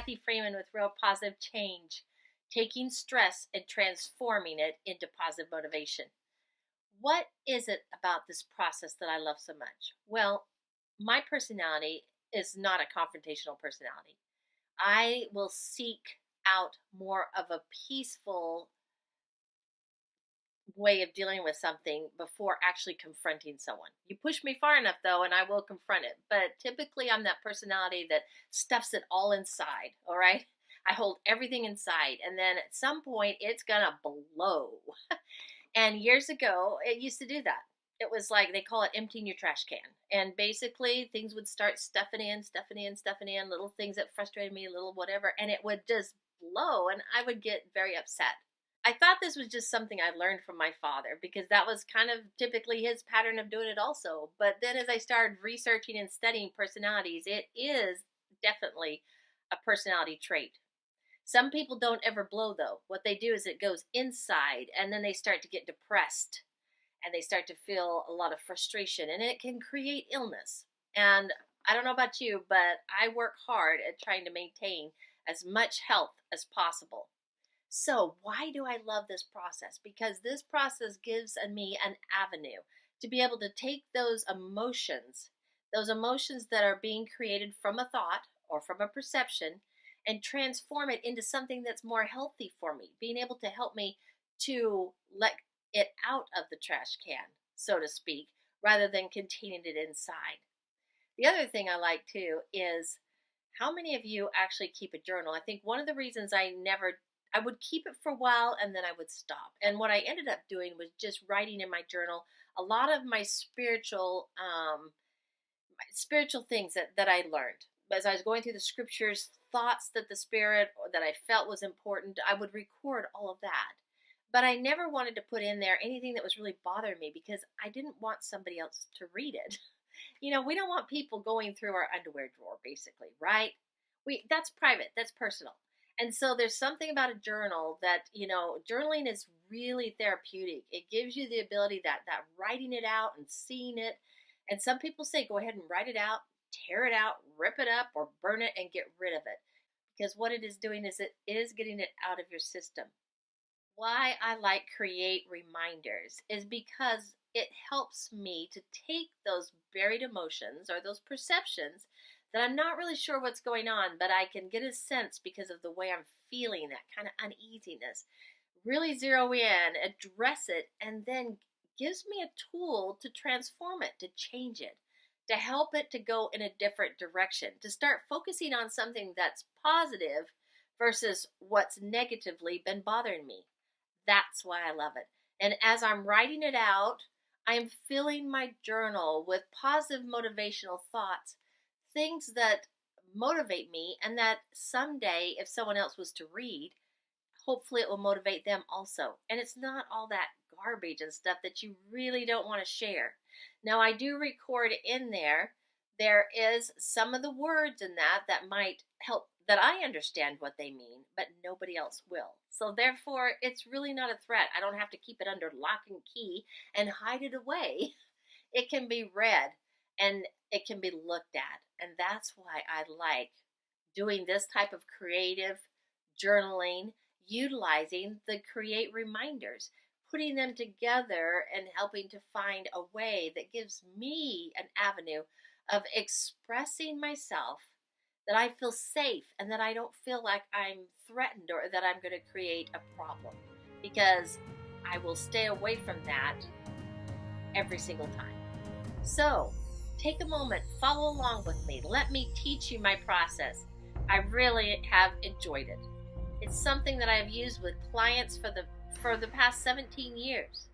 Kathy Freeman with Real Positive Change, taking stress and transforming it into positive motivation. What is it about this process that I love so much? Well, my personality is not a confrontational personality. I will seek out more of a peaceful way of dealing with something before actually confronting someone. You push me far enough though and I will confront it. But typically I'm that personality that stuffs it all inside, all right? I hold everything inside and then at some point it's gonna blow. And years ago it used to do that. It was like they call it emptying your trash can. And basically things would start stuffing in, little things that frustrated me, little whatever, and it would just blow and I would get very upset. I thought this was just something I learned from my father because that was kind of typically his pattern of doing it also. But then as I started researching and studying personalities, it is definitely a personality trait. Some people don't ever blow though. What they do is it goes inside and then they start to get depressed and they start to feel a lot of frustration and it can create illness. And I don't know about you, but I work hard at trying to maintain as much health as possible. So why do I love this process? Because this process gives me an avenue to be able to take those emotions that are being created from a thought or from a perception, and transform it into something that's more healthy for me, being able to help me to let it out of the trash can, so to speak, rather than containing it inside. The other thing I like too is how many of you actually keep a journal? I think one of the reasons I would keep it for a while and then I would stop. And what I ended up doing was just writing in my journal a lot of my spiritual things that I learned. As I was going through the scriptures, thoughts that the Spirit or that I felt was important, I would record all of that. But I never wanted to put in there anything that was really bothering me because I didn't want somebody else to read it. You know, we don't want people going through our underwear drawer, basically, right? That's private, that's personal. And so there's something about a journal that, journaling is really therapeutic. It gives you the ability that writing it out and seeing it. And some people say, go ahead and write it out, tear it out, rip it up, or burn it and get rid of it. Because what it is doing is it is getting it out of your system. Why I like Create Reminders is because it helps me to take those buried emotions or those perceptions that I'm not really sure what's going on, but I can get a sense because of the way I'm feeling, that kind of uneasiness. Really zero in, address it, and then gives me a tool to transform it, to change it, to help it to go in a different direction, to start focusing on something that's positive versus what's negatively been bothering me. That's why I love it. And as I'm writing it out, I'm filling my journal with positive motivational thoughts, things that motivate me and that someday if someone else was to read, hopefully it will motivate them also. And it's not all that garbage and stuff that you really don't want to share. Now I do record in there is some of the words in that might help, that I understand what they mean, but nobody else will. So therefore it's really not a threat. I don't have to keep it under lock and key and hide it away. It can be read and it can be looked at. And that's why I like doing this type of creative journaling, utilizing the Create Reminders, putting them together and helping to find a way that gives me an avenue of expressing myself, that I feel safe and that I don't feel like I'm threatened or that I'm going to create a problem, because I will stay away from that every single time. So take a moment, follow along with me. Let me teach you my process. I really have enjoyed it. It's something that I have used with clients for the past 17 years.